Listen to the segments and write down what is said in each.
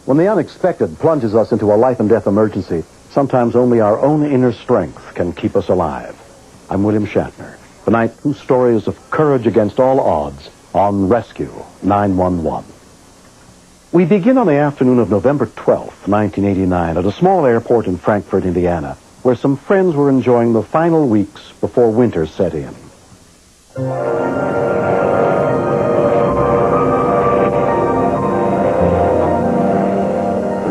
When the unexpected plunges us into a life and death emergency, sometimes only our own inner strength can keep us alive. I'm William Shatner. Tonight, 2 stories of courage against all odds on Rescue 911. We begin on the afternoon of November 12th, 1989, at a small airport in Frankfort, Indiana, where some friends were enjoying the final weeks before winter set in.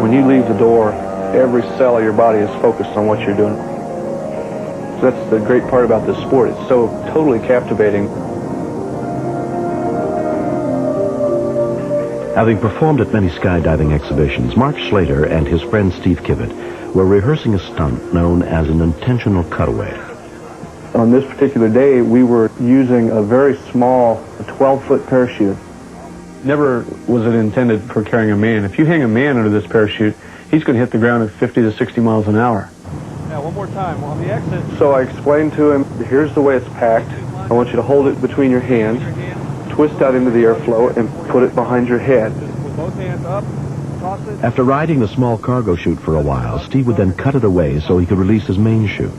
When you leave the door, every cell of your body is focused on what you're doing. So that's the great part about this sport. It's so totally captivating. Having performed at many skydiving exhibitions, Mark Schlater and his friend Steve Kivett were rehearsing a stunt known as an intentional cutaway. On this particular day, we were using a very small 12-foot parachute. Never was it intended for carrying a man. If you hang a man under this parachute, he's going to hit the ground at 50 to 60 miles an hour. Now, one more time, on the exit. So I explained to him, here's the way it's packed. I want you to hold it between your hands, twist out into the airflow, and put it behind your head. With both hands up, toss it. After riding the small cargo chute for a while, Steve would then cut it away so he could release his main chute.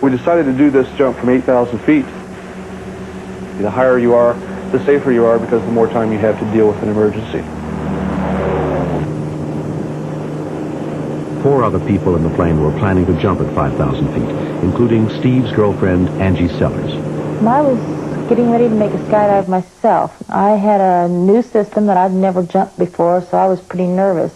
We decided to do this jump from 8,000 feet. The higher you are, the safer you are, because the more time you have to deal with an emergency. 4 other people in the plane were planning to jump at 5,000 feet, including Steve's girlfriend, Angie Sellers. I was getting ready to make a skydive myself. I had a new system that I'd never jumped before, so I was pretty nervous.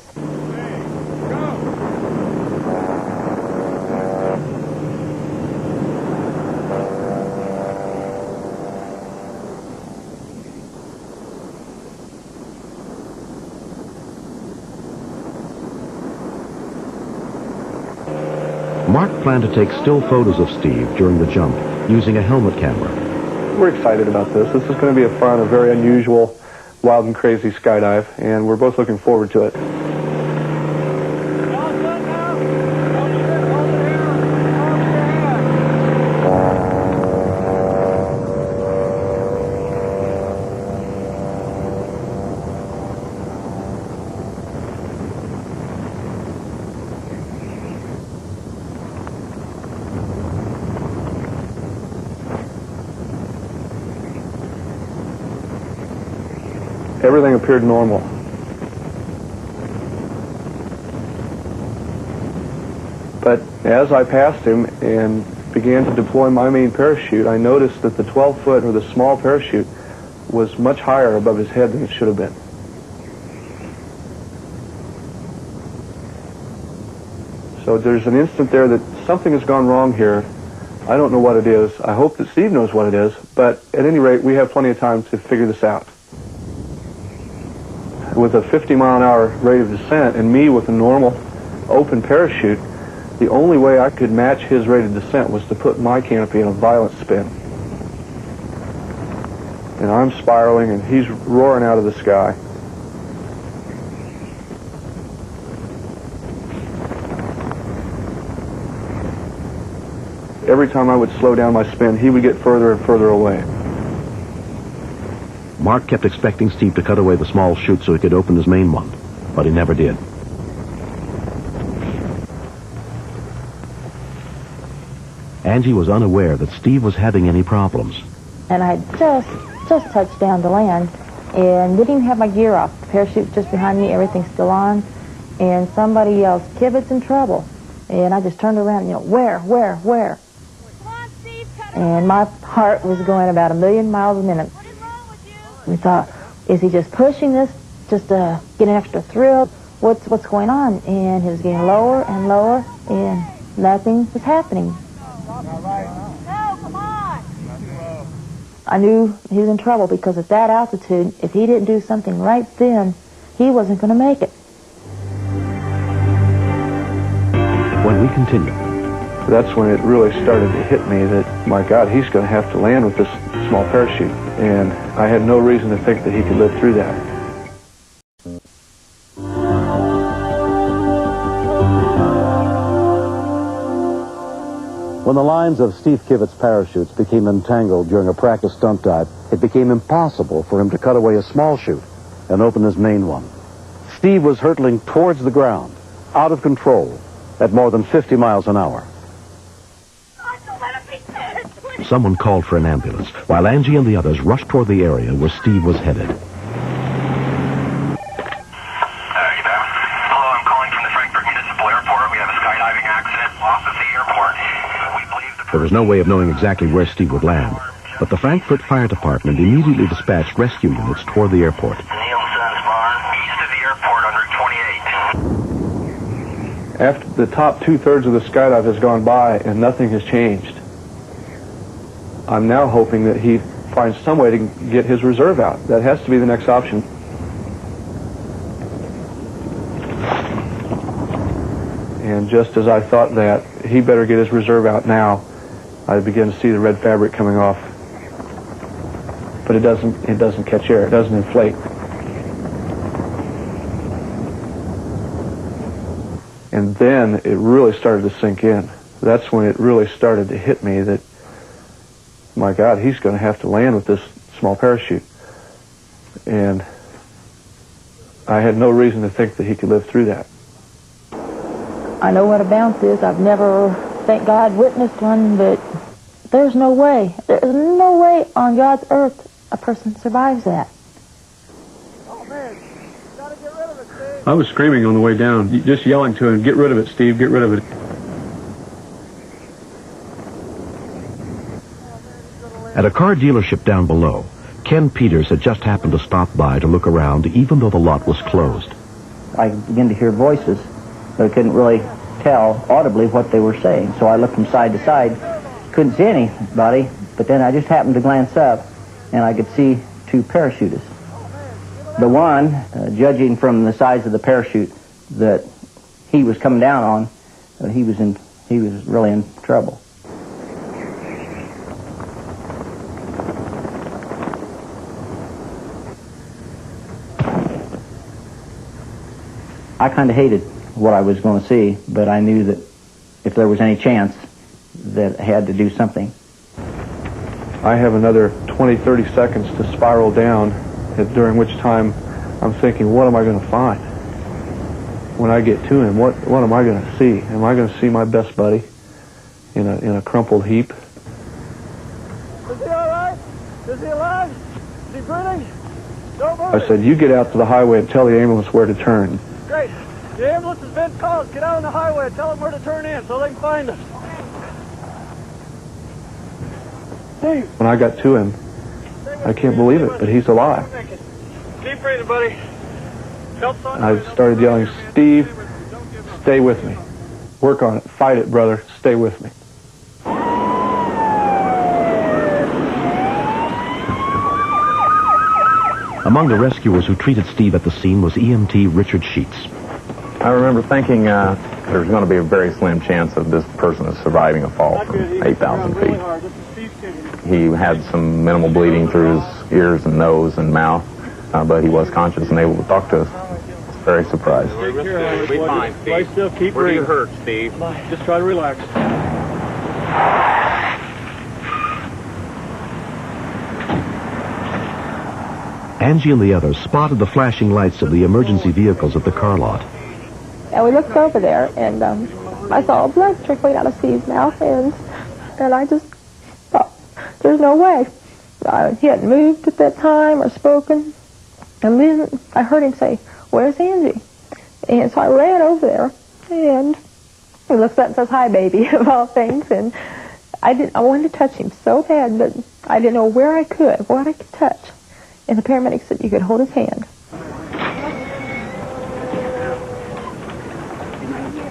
Mark planned to take still photos of Steve during the jump using a helmet camera. We're excited about this. This is going to be a very unusual, wild and crazy skydive, and we're both looking forward to it. Everything appeared normal. But as I passed him and began to deploy my main parachute, I noticed that the 12-foot or the small parachute was much higher above his head than it should have been. So there's an instant there that something has gone wrong here. I don't know what it is. I hope that Steve knows what it is, but at any rate, we have plenty of time to figure this out. With a 50-mile-an-hour rate of descent and me with a normal open parachute, the only way I could match his rate of descent was to put my canopy in a violent spin. And I'm spiraling and he's roaring out of the sky. Every time I would slow down my spin, he would get further and further away. Mark kept expecting Steve to cut away the small chute so he could open his main one, but he never did. Angie was unaware that Steve was having any problems. And I just touched down to land and didn't even have my gear off. The parachute's just behind me, everything's still on. And somebody yells, "Kivett's in trouble." And I just turned around, where? Come on, Steve, cut it. And my heart was going about 1,000,000 miles a minute. We thought, is he just pushing this just to get an extra thrill? What's going on? And he was getting lower and lower, and nothing was happening. No, come on. I knew he was in trouble because at that altitude, if he didn't do something right then, he wasn't going to make it. When we continue, That's when it really started to hit me that, my God, he's going to have to land with this small parachute. And I had no reason to think that he could live through that. When the lines of Steve Kivett's parachutes became entangled during a practice stunt dive, it became impossible for him to cut away a small chute and open his main one. Steve was hurtling towards the ground, out of control, at more than 50 miles an hour. Someone called for an ambulance, while Angie and the others rushed toward the area where Steve was headed. Hello, I'm calling from the Frankfurt Municipal Airport. We have a skydiving accident off of the airport. We believe There was no way of knowing exactly where Steve would land, but the Frankfurt Fire Department immediately dispatched rescue units toward the airport. Nielsen's barn, east of the airport on Route 28. After the top two-thirds of the skydive has gone by and nothing has changed, I'm now hoping that he finds some way to get his reserve out. That has to be the next option. And just as I thought that, he better get his reserve out now, I begin to see the red fabric coming off. But it doesn't catch air, it doesn't inflate. And then it really started to sink in. That's when it really started to hit me that, my God, he's going to have to land with this small parachute. And I had no reason to think that he could live through that. I know what a bounce is. I've never, thank God, witnessed one, but there's no way. There's no way on God's earth a person survives that. Oh, man. Gotta get rid of it, Steve. I was screaming on the way down, just yelling to him, "Get rid of it, Steve, get rid of it." At a car dealership down below, Ken Peters had just happened to stop by to look around even though the lot was closed. I began to hear voices, but I couldn't really tell audibly what they were saying. So I looked from side to side, couldn't see anybody, but then I just happened to glance up, and I could see two parachutists. The one, judging from the size of the parachute that he was coming down on, he was really in trouble. I kind of hated what I was going to see, but I knew that if there was any chance that I had to do something. I have another 20, 30 seconds to spiral down, during which time I'm thinking, what am I going to find? When I get to him, what am I going to see? Am I going to see my best buddy in a crumpled heap? Is he all right? Is he alive? Is he breathing? Don't move. I said, you get out to the highway and tell the ambulance where to turn. Great. The ambulance has been called. Get out on the highway and tell them where to turn in so they can find us. Steve. When I got to him, I can't believe it, but he's alive. Keep breathing, buddy. I started yelling, "Steve, stay with me. Work on it. Fight it, brother. Stay with me." Among the rescuers who treated Steve at the scene was EMT Richard Sheets. I remember thinking there's going to be a very slim chance of this person surviving a fall from 8,000 feet. He had some minimal bleeding through his ears and nose and mouth, but he was conscious and able to talk to us. Very surprised. You'll be fine, Steve. Still, keep Where do you breathing. hurt, Steve? Just try to relax. Angie and the others spotted the flashing lights of the emergency vehicles at the car lot. And we looked over there, and I saw blood trickling out of Steve's mouth, and I just thought, there's no way. He hadn't moved at that time or spoken. And then I heard him say, "Where's Angie?" And so I ran over there, and he looks up and says, "Hi, baby," of all things. And I wanted to touch him so bad, but I didn't know what I could touch. And the paramedic said you could hold his hand.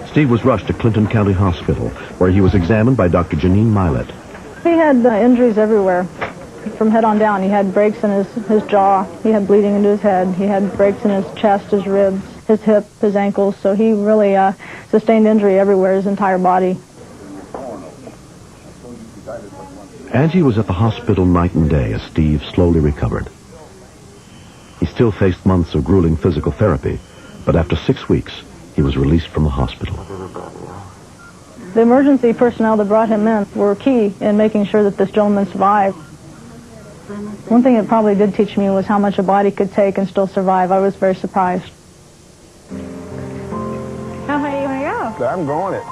Steve was rushed to Clinton County Hospital, where he was examined by Dr. Janine Milet. He had injuries everywhere, from head on down. He had breaks in his jaw. He had bleeding into his head. He had breaks in his chest, his ribs, his hip, his ankles. So he really sustained injury everywhere, his entire body. Angie was at the hospital night and day as Steve slowly recovered. He still faced months of grueling physical therapy, but after 6 weeks, he was released from the hospital. The emergency personnel that brought him in were key in making sure that this gentleman survived. One thing it probably did teach me was how much a body could take and still survive. I was very surprised. How high are you going to go? I'm going it.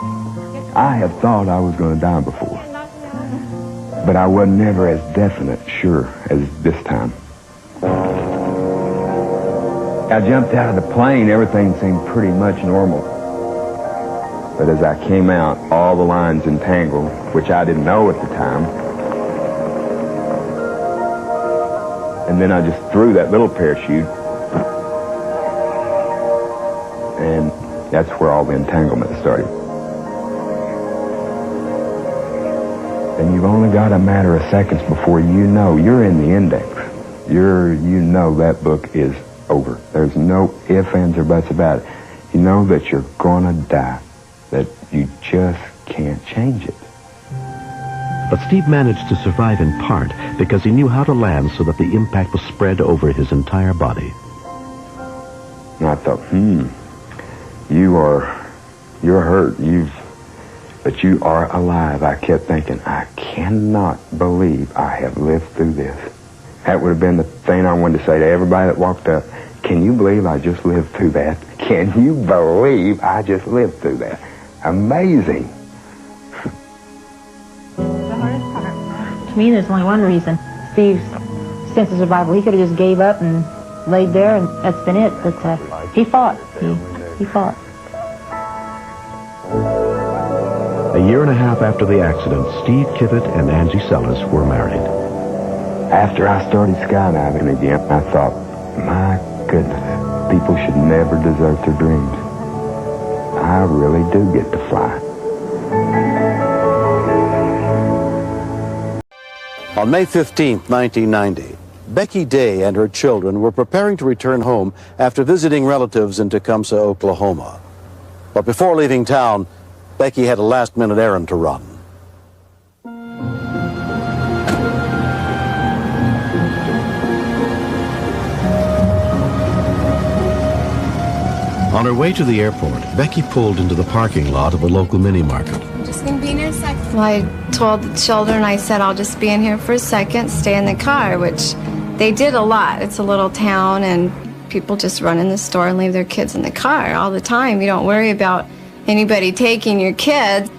I have thought I was going to die before, but I was never as definite sure as this time. I jumped out of the plane, everything seemed pretty much normal. But as I came out, all the lines entangled, which I didn't know at the time. And then I just threw that little parachute, and that's where all the entanglement started. And you've only got a matter of seconds before you know you're in the index. You know that book is over. There's no ifs, ands, or buts about it. You know that you're gonna die, that you just can't change it. But Steve managed to survive in part because he knew how to land so that the impact was spread over his entire body. And I thought, you're hurt, but you are alive. I kept thinking, I cannot believe I have lived through this. That would have been the thing I wanted to say to everybody that walked up. Can you believe I just lived through that? Can you believe I just lived through that? Amazing. To me, there's only one reason. Steve's sense of survival. He could have just gave up and laid there, and that's been it. But he fought. He fought. A year and a half after the accident, Steve Kivett and Angie Sellers were married. After I started skydiving again, I thought, my goodness, people should never desert their dreams. I really do get to fly. On May 15th, 1990, Becky Day and her children were preparing to return home after visiting relatives in Tecumseh, Oklahoma. But before leaving town, Becky had a last-minute errand to run. On her way to the airport, Becky pulled into the parking lot of a local mini-market. I'm just going to be in here a second. Well, I told the children, I said, I'll just be in here for a second, stay in the car, which they did a lot. It's a little town, and people just run in the store and leave their kids in the car all the time. You don't worry about anybody taking your kids.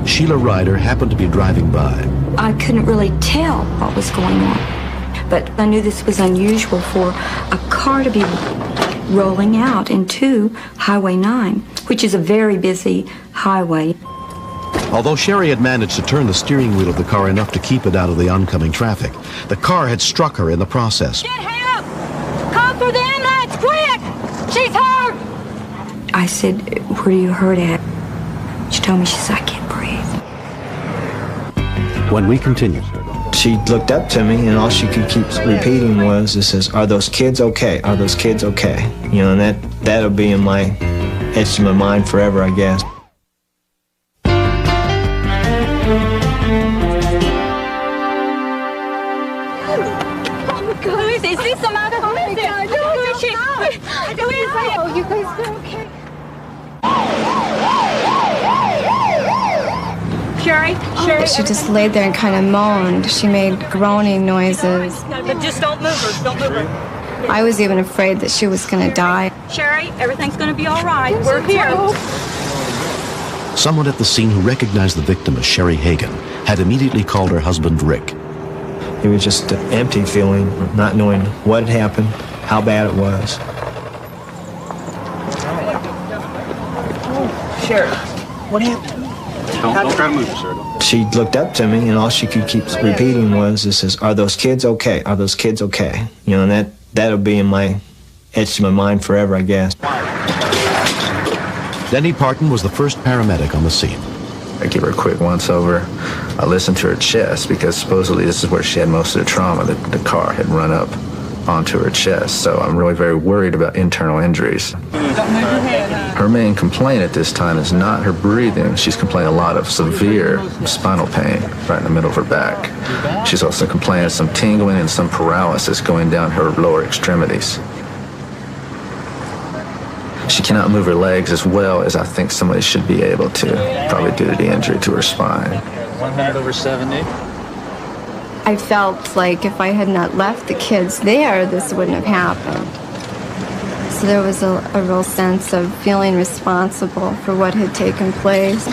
Sheila Ryder happened to be driving by. I couldn't really tell what was going on, but I knew this was unusual for a car to be rolling out into Highway 9, which is a very busy highway. Although Sherry had managed to turn the steering wheel of the car enough to keep it out of the oncoming traffic, the car had struck her in the process. Get help! Come through the inlets, quick! She's hurt! I said, where are you hurt at? She told me, she said, I can't breathe. When we continue. She looked up to me, and all she could keep repeating was, it says, are those kids okay? Are those kids okay? You know, and that'll be in my, etched in my mind forever, I guess. Is this some other person? Who is she? Who is it? Oh, you guys are okay. Sherry? She just laid there and kind of moaned. She made groaning noises. No, but just don't move her. Don't move her. I was even afraid that she was going to die. Sherry, everything's going to be all right. We're here. Someone at the scene who recognized the victim as Sherry Hagan had immediately called her husband Rick. It was just an empty feeling, not knowing what had happened, how bad it was. Sherry. What happened? Don't try to move, sir. She looked up to me, and all she could keep repeating was, "This is, are those kids okay? Are those kids okay?" You know, and that'll be etched in my mind forever, I guess. Denny Parton was the first paramedic on the scene. I give her a quick once-over. I listened to her chest because supposedly this is where she had most of the trauma. The car had run up onto her chest, so I'm really very worried about internal injuries. Her main complaint at this time is not her breathing. She's complaining a lot of severe spinal pain right in the middle of her back. She's also complaining of some tingling and some paralysis going down her lower extremities. She cannot move her legs as well as I think somebody should be able to, probably due to the injury to her spine. 100/70. I felt like if I had not left the kids there, this wouldn't have happened. So there was a real sense of feeling responsible for what had taken place.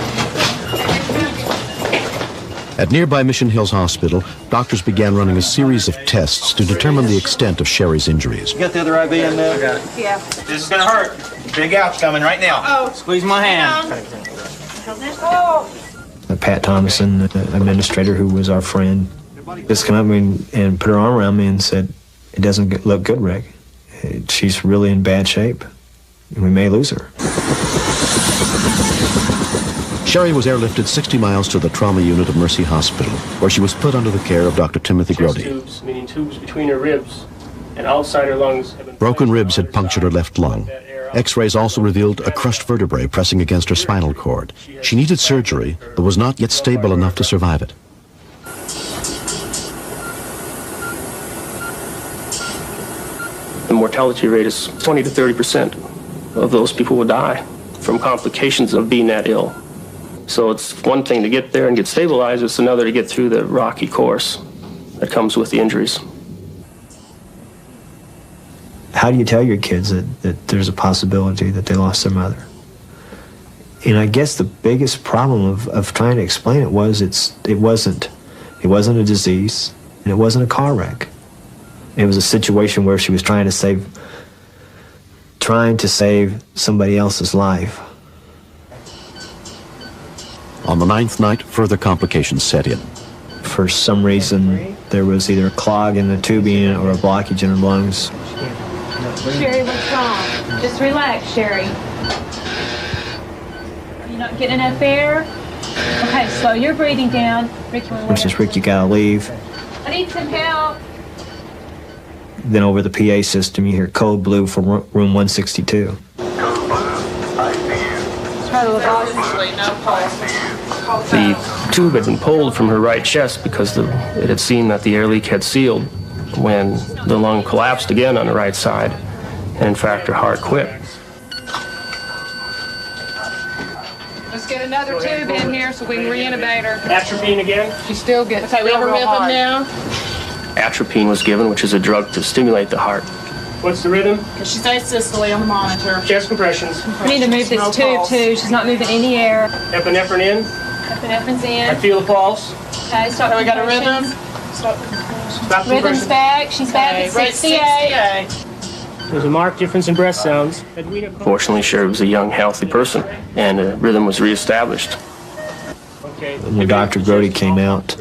At nearby Mission Hills Hospital, doctors began running a series of tests to determine the extent of Sherry's injuries. You got the other IV in there? I got it. Yeah. This is gonna hurt. Big out's coming right now. Oh. Squeeze my hand. Oh. Pat Thomason, the administrator who was our friend, just came up and put her arm around me and said, "It doesn't look good, Rick. She's really in bad shape. We may lose her." Sherry was airlifted 60 miles to the trauma unit of Mercy Hospital, where she was put under the care of Dr. Timothy Grody. Tubes, meaning tubes between her ribs and outside her lungs. Broken ribs had punctured her left lung. X-rays also revealed a crushed vertebrae pressing against her spinal cord. She needed surgery, but was not yet stable enough to survive it. The mortality rate is 20 to 30% of those people will die from complications of being that ill. So it's one thing to get there and get stabilized, it's another to get through the rocky course that comes with the injuries. How do you tell your kids that there's a possibility that they lost their mother? And I guess the biggest problem of trying to explain it was it wasn't a disease, and it wasn't a car wreck. It was a situation where she was trying to save somebody else's life. On the 9th night, further complications set in. For some reason, there was either a clog in the tubing or a blockage in her lungs. Sherry, what's wrong? Just relax, Sherry. Are you not getting enough air? Okay, slow your breathing down. Rick, you want to Which is, "Rick, you gotta leave." I need some help. Then over the PA system, you hear code blue for room 162. The tube had been pulled from her right chest because it had seen that the air leak had sealed when the lung collapsed again on the right side, and in fact her heart quit. Let's get another tube in here so we can reintubate her. Atropine again? She still gets Okay, we have a real rhythm hard. now. Atropine was given, which is a drug to stimulate the heart. What's the rhythm? Because she's asystole on the monitor. Chest compressions. We need to move this tube too. She's not moving any air. Epinephrine in. Epinephrine's in. I feel a pulse. Okay, stop. Okay, we got a compressions. rhythm. Stop Rhythm's compression. back. She's back at 68. There's a marked difference in breath sounds. Fortunately, Sherry was a young, healthy person, and the rhythm was reestablished. When Dr. Grody came out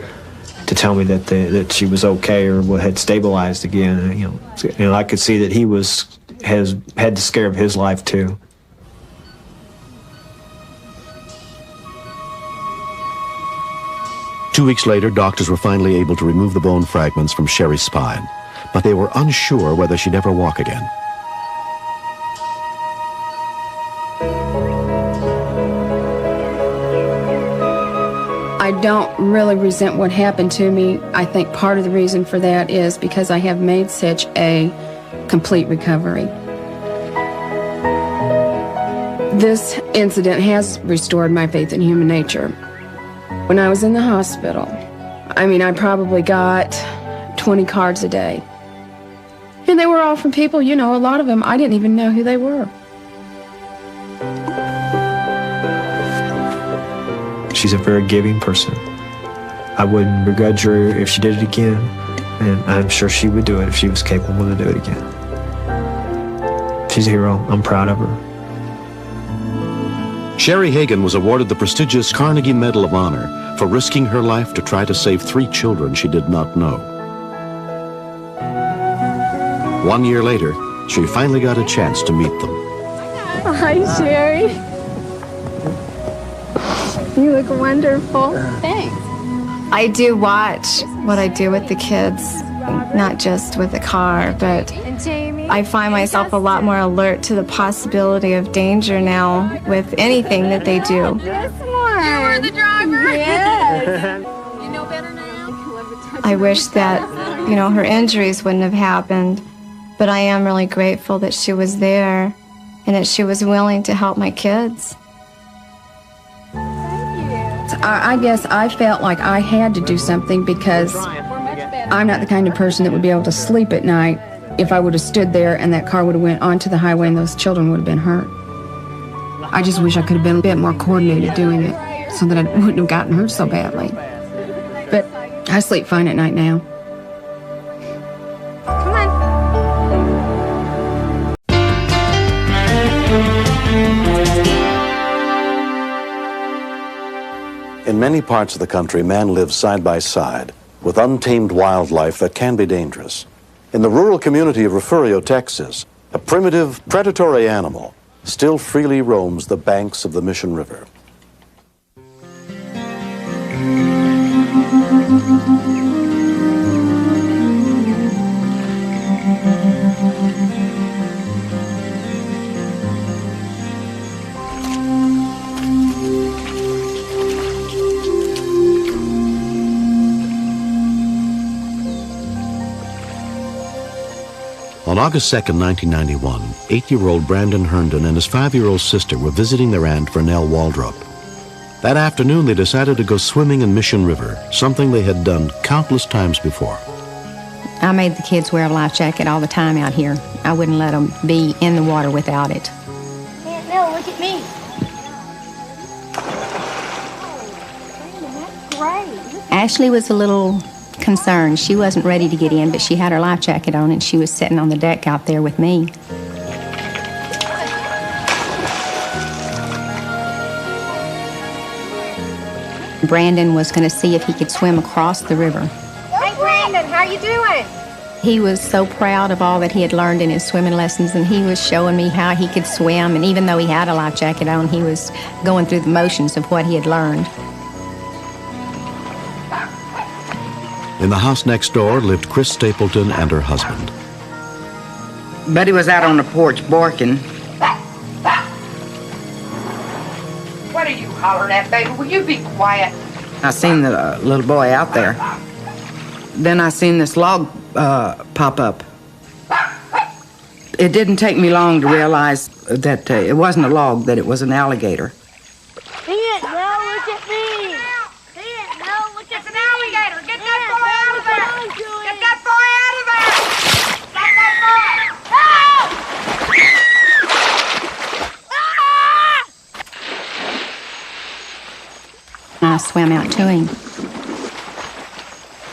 to tell me that she was okay or had stabilized again, you know, I could see that he had the scare of his life too. Two weeks later, doctors were finally able to remove the bone fragments from Sherry's spine, but they were unsure whether she'd ever walk again. I don't really resent what happened to me. I think part of the reason for that is because I have made such a complete recovery. This incident has restored my faith in human nature. When I was in the hospital, I probably got 20 cards a day. And they were all from people, a lot of them I didn't even know who they were. She's a very giving person. I wouldn't begrudge her if she did it again, and I'm sure she would do it if she was capable to do it again. She's a hero. I'm proud of her. Sherry Hagan was awarded the prestigious Carnegie Medal of Honor for risking her life to try to save 3 children she did not know. 1 year later, she finally got a chance to meet them. Hi, Sherry. You look wonderful. Thanks. I do watch what I do with the kids, not just with the car, but I find myself a lot more alert to the possibility of danger now with anything that they do. You were the driver. Yes. You know better now? I wish that, her injuries wouldn't have happened, but I am really grateful that she was there and that she was willing to help my kids. I guess I felt like I had to do something because I'm not the kind of person that would be able to sleep at night if I would have stood there and that car would have went onto the highway and those children would have been hurt. I just wish I could have been a bit more coordinated doing it so that I wouldn't have gotten hurt so badly. But I sleep fine at night now. Come on. In many parts of the country, man lives side by side with untamed wildlife that can be dangerous. In the rural community of Refugio, Texas, a primitive, predatory animal still freely roams the banks of the Mission River. On August 2nd, 1991, 8-year-old Brandon Herndon and his 5-year-old sister were visiting their aunt Vernell Waldrop. That afternoon, they decided to go swimming in Mission River, something they had done countless times before. I made the kids wear a life jacket all the time out here. I wouldn't let them be in the water without it. Aunt Nell, look at me. That's great. Ashley was a little concerned. She wasn't ready to get in, but she had her life jacket on and she was sitting on the deck out there with me. Brandon was going to see if he could swim across the river. Hey, Brandon, how you doing? He was so proud of all that he had learned in his swimming lessons, and he was showing me how he could swim, and even though he had a life jacket on, he was going through the motions of what he had learned. In the house next door lived Chris Stapleton and her husband. Buddy was out on the porch barking. What are you hollering at, baby? Will you be quiet? I seen the little boy out there. Then I seen this log pop up. It didn't take me long to realize that it wasn't a log, that it was an alligator. See it, now look at me. See it, now look at me. It's an alligator. Get that boy out of there. Get that boy out of there. Get that boy. Help! I swam out to him.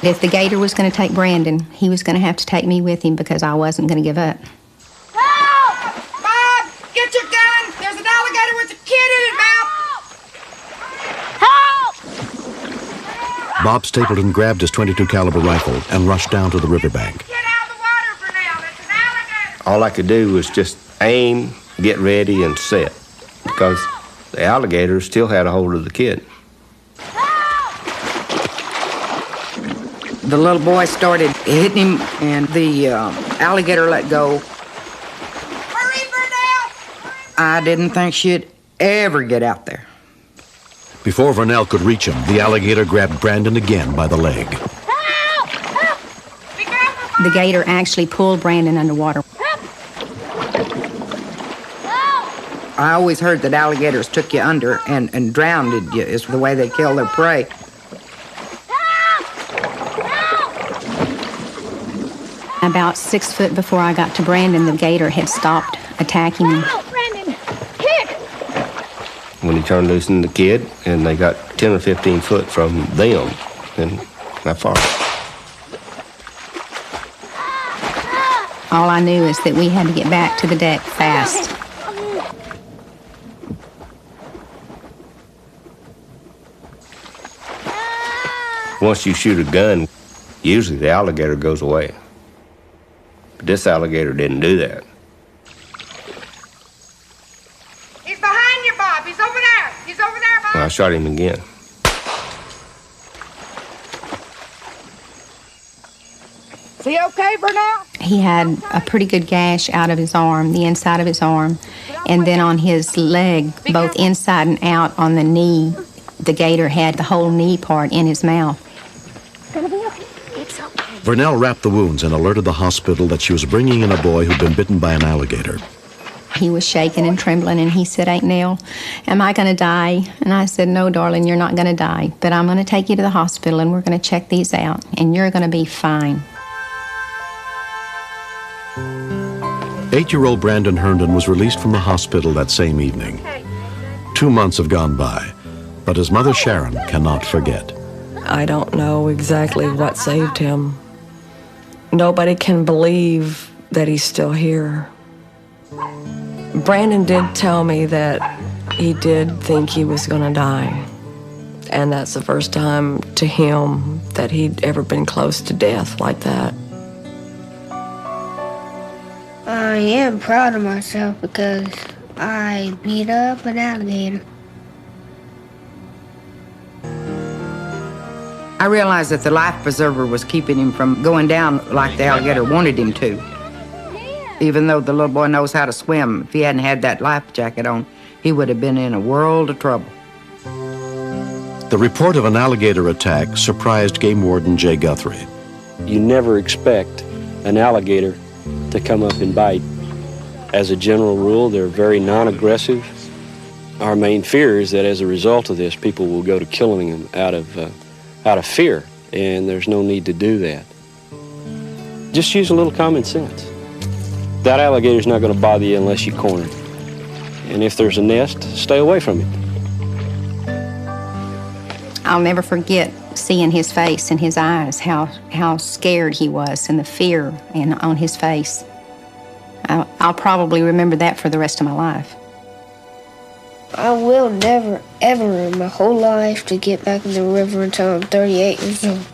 If the gator was going to take Brandon, he was going to have to take me with him because I wasn't going to give up. Help! Bob, get your gun. There's an alligator with a kid in it, Bob. Help! Bob Stapleton grabbed his .22 caliber rifle and rushed down to the riverbank. All I could do was just aim, get ready, and set, because the alligator still had a hold of the kid. The little boy started hitting him, and the alligator let go. Hurry, Vernell! I didn't think she'd ever get out there. Before Vernell could reach him, the alligator grabbed Brandon again by the leg. The gator actually pulled Brandon underwater. I always heard that alligators took you under and drowned you, is the way they kill their prey. About 6 foot before I got to Brandon, the gator had stopped attacking him. Brandon, kick! When he turned loose in the kid, and they got 10 or 15 foot from them, and that far. All I knew is that we had to get back to the deck fast. Once you shoot a gun, usually the alligator goes away. But this alligator didn't do that. He's behind you, Bob. He's over there. He's over there, Bob. I shot him again. Is he okay, Burnell? He had a pretty good gash out of his arm, the inside of his arm, and then on his leg, both inside and out on the knee, the gator had the whole knee part in his mouth. Vernell wrapped the wounds and alerted the hospital that she was bringing in a boy who'd been bitten by an alligator. He was shaking and trembling, and he said, "Aunt Nell, am I going to die?" And I said, "No, darling, you're not going to die, but I'm going to take you to the hospital, and we're going to check these out, and you're going to be fine." 8-year-old Brandon Herndon was released from the hospital that same evening. 2 months have gone by, but his mother Sharon cannot forget. I don't know exactly what saved him. Nobody can believe that he's still here. Brandon did tell me that he did think he was going to die. And that's the first time to him that he'd ever been close to death like that. I am proud of myself because I beat up an alligator. I realized that the life preserver was keeping him from going down like the alligator wanted him to. Even though the little boy knows how to swim, if he hadn't had that life jacket on, he would have been in a world of trouble. The report of an alligator attack surprised Game Warden Jay Guthrie. You never expect an alligator to come up and bite. As a general rule, they're very non-aggressive. Our main fear is that as a result of this, people will go to killing them out of fear, and there's no need to do that. Just use a little common sense. That alligator's not going to bother you unless you corner it. And if there's a nest, stay away from it. I'll never forget seeing his face and his eyes, how scared he was, and the fear on his face. I'll probably remember that for the rest of my life. I will never, ever in my whole life to get back in the river until I'm 38 years old.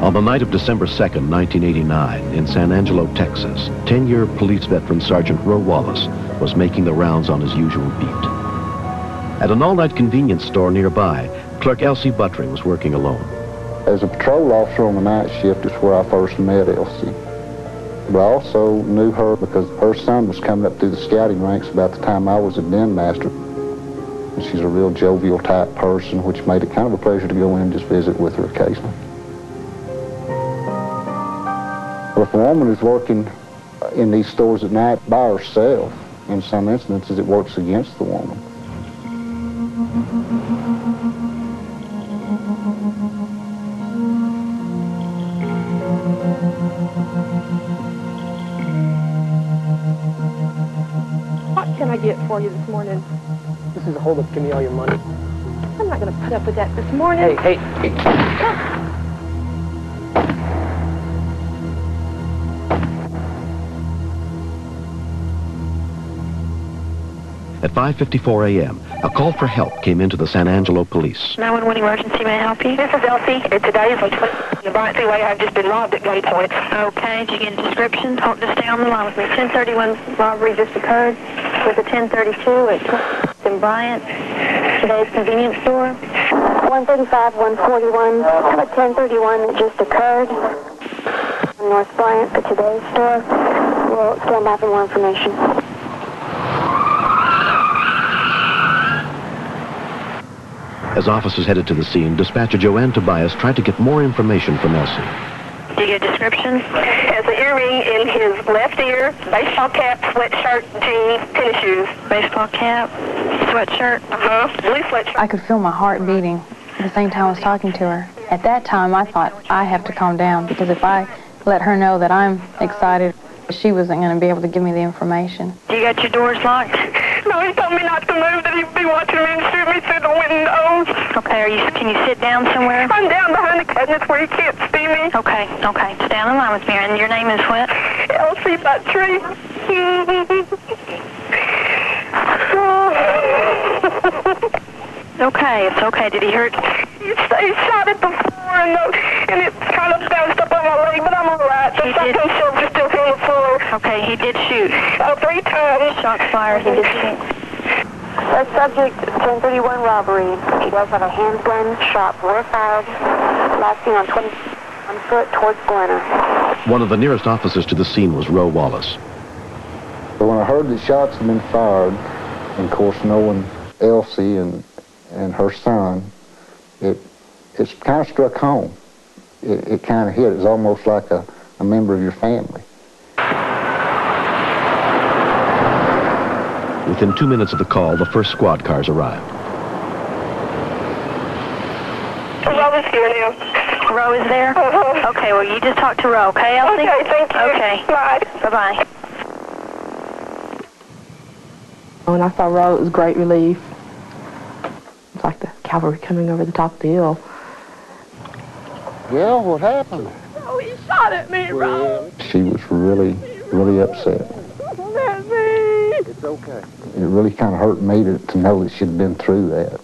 On the night of December 2nd, 1989, in San Angelo, Texas, 10-year police veteran Sergeant Roe Wallace was making the rounds on his usual beat. At an all-night convenience store nearby, Clerk Elsie Buttry was working alone. As a patrol officer on the night shift is where I first met Elsie. But I also knew her because her son was coming up through the scouting ranks about the time I was a den master. And she's a real jovial type person, which made it kind of a pleasure to go in and just visit with her occasionally. Well, if a woman is working in these stores at night by herself, in some instances it works against the woman. What can I get for you this morning? This is a holdup. Give me all your money. I'm not going to put up with that this morning. Hey. At 5:54 a.m., a call for help came into the San Angelo police. 911 emergency, may I help you? This is Elsie. Today is on the Bryant Freeway. I've just been robbed at gunpoint. Okay, did you get a description? Hold, just stay on the line with me. 1031 robbery just occurred with a 1032 in Bryant. Today's convenience store. 135, 141, a 1031 that just occurred in North Bryant at today's store. We'll stand by for more information. As officers headed to the scene, dispatcher Joanne Tobias tried to get more information from Elsie. Did you get a description? Has an earring in his left ear, baseball cap, sweatshirt, jeans, tennis shoes. Baseball cap, sweatshirt, blue sweatshirt. I could feel my heart beating at the same time I was talking to her. At that time, I thought, I have to calm down, because if I let her know that I'm excited, she wasn't going to be able to give me the information. You got your doors locked? No, he told me not to move, that he'd be watching me and shoot me through the windows. Okay, can you sit down somewhere? I'm down behind the cabinets where he can't see me. Okay, stay on the line with me. And your name is what? Elsie Buttrey. Okay, it's okay. Did he hurt? He shot at the floor, and it kind of bounced up on my leg, but I'm all right. The shotgun shells are still on the floor. Okay, he did shoot. 3 times. Shots fired, he did shoot. That subject, 1031 robbery. He does have a handgun. Shot were fired. Last seen on 21 foot towards Glenna. One of the nearest officers to the scene was Roe Wallace. But when I heard the shots had been fired, and of course knowing Elsie and her son, it kind of struck home. It kind of hit. It's almost like a member of your family. Within 2 minutes of the call, the first squad cars arrived. Roe is here now. Roe is there? Okay, well, you just talk to Roe, okay, Elsie? Okay, thank you. Okay. Bye. Bye-bye. When I saw Roe, it was great relief. It's like the cavalry coming over the top of the hill. Yeah, what happened? Oh, he shot at me, Roe. She was really, really upset. That's me. It's okay. It really kind of hurt me to know that she'd been through that.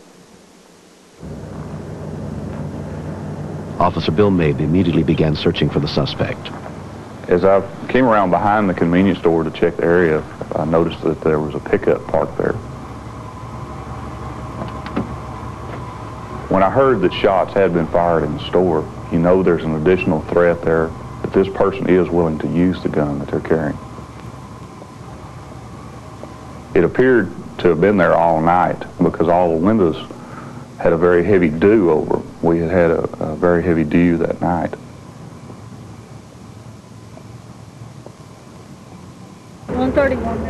Officer Bill Mabe immediately began searching for the suspect. As I came around behind the convenience store to check the area, I noticed that there was a pickup parked there. When I heard that shots had been fired in the store, you know there's an additional threat there, that this person is willing to use the gun that they're carrying. It appeared to have been there all night because all the windows had a very heavy dew over them. We had a very heavy dew that night.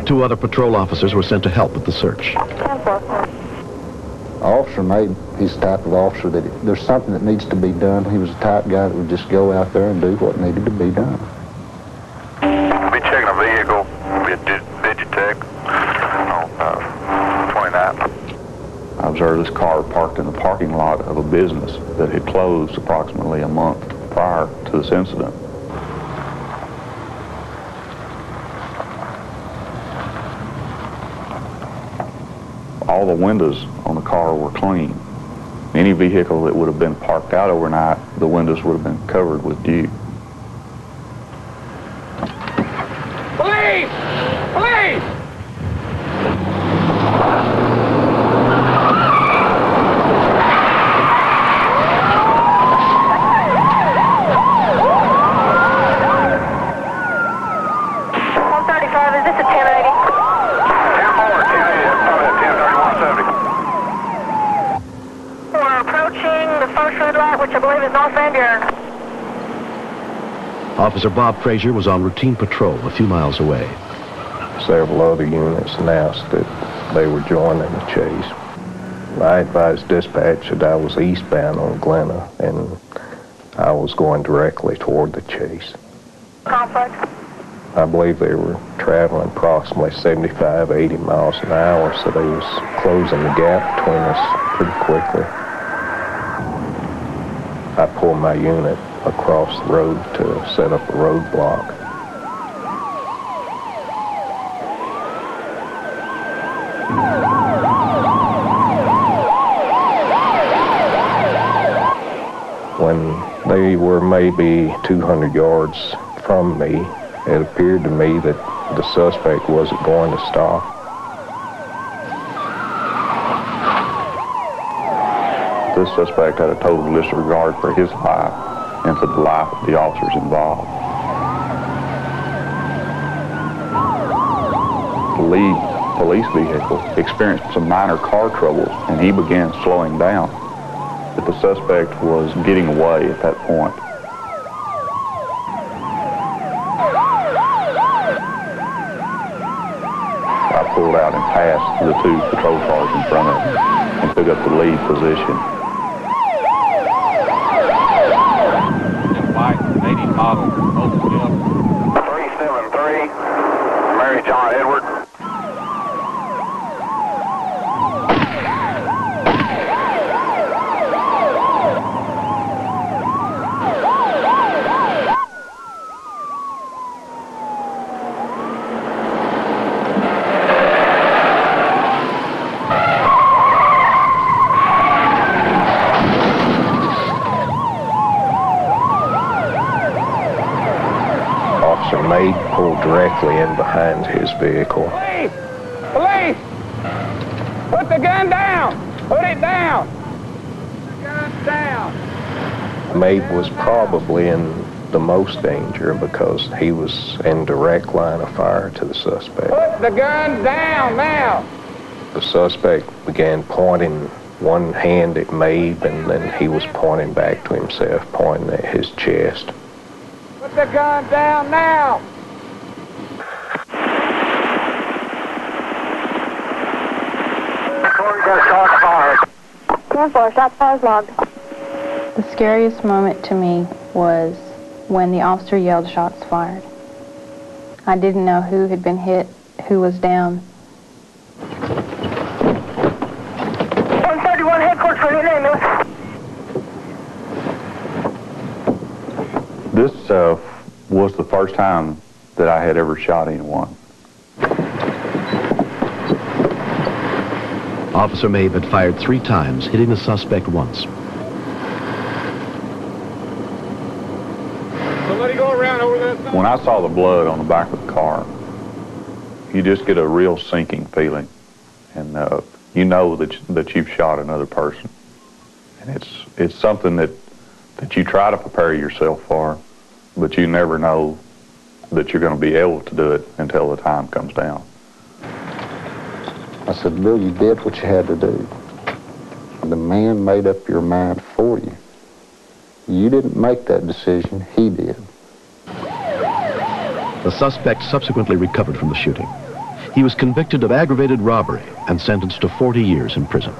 Two other patrol officers were sent to help with the search. Officer Mabe, he's the type of officer that if there's something that needs to be done, he was the type guy that would just go out there and do what needed to be done. We'll be checking a vehicle, we'll be at Digitech, 29. I observed this car parked in the parking lot of a business that had closed approximately a month prior to this incident. All the windows on the car were clean. Any vehicle that would have been parked out overnight, the windows would have been covered with dew. Police! Police! Which I believe is North Van Buren. Officer Bob Frazier was on routine patrol a few miles away. Several other units announced that they were joining the chase. I advised dispatch that I was eastbound on Glenna and I was going directly toward the chase. Complex. I believe they were traveling approximately 75, 80 miles an hour, so they was closing the gap between us pretty quickly. I pulled my unit across the road to set up a roadblock. when they were maybe 200 yards from me, it appeared to me that the suspect wasn't going to stop. This suspect had a total disregard for his life and for the life of the officers involved. The lead police vehicle experienced some minor car troubles, and he began slowing down. But the suspect was getting away at that point. I pulled out and passed the two patrol cars in front of him and took up the lead position. White, 80 model, Oldsmobile. 373, Mary John Edward. Maid pulled directly in behind his vehicle. Police! Police! Put the gun down! Put it down! Put the gun down! Maid was probably in the most danger because he was in direct line of fire to the suspect. Put the gun down now! The suspect began pointing one hand at Maid, and then he was pointing back to himself, pointing at his chest. Put the gun down now! 10-4, shot fires logged. The scariest moment to me was when the officer yelled shots fired. I didn't know who had been hit, who was down. 131 headquarters for your name, This was the first time that I had ever shot anyone. Officer Mabe had fired 3 times, hitting the suspect once. Somebody go around over that side. When I saw the blood on the back of the car, you just get a real sinking feeling, and you know that you've shot another person, and it's something that you try to prepare yourself for, but you never know that you're going to be able to do it until the time comes down. I said, Bill, you did what you had to do. The man made up your mind for you. You didn't make that decision, he did. The suspect subsequently recovered from the shooting. He was convicted of aggravated robbery and sentenced to 40 years in prison.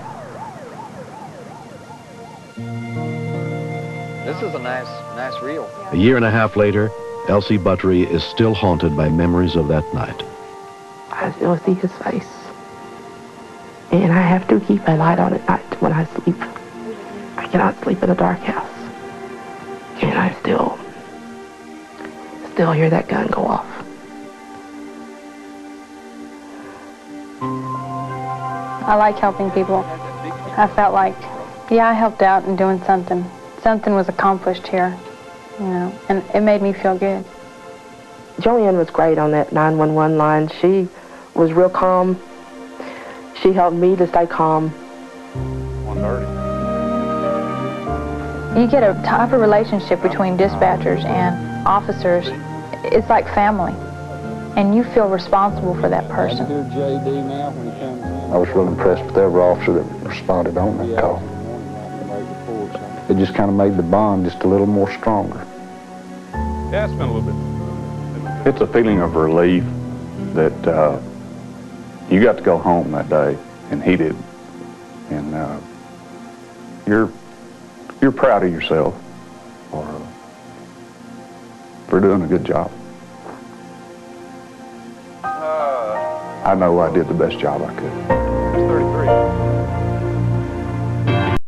This is a nice reel. A year and a half later, Elsie Buttery is still haunted by memories of that night. I still see his face. And I have to keep a light on at night when I sleep. I cannot sleep in a dark house. And I still hear that gun go off. I like helping people. I felt like, yeah, I helped out in doing something. Something was accomplished here, you know, and it made me feel good. Joanne was great on that 911 line. She was real calm. She helped me to stay calm. 130. You get a type of relationship between dispatchers and officers. It's like family, and you feel responsible for that person. I was really impressed with every officer that responded on that call. It just kind of made the bond just a little more stronger. Yeah, it's been a little bit. It's a feeling of relief that you got to go home that day, and he didn't. And you're proud of yourself for doing a good job. I know I did the best job I could.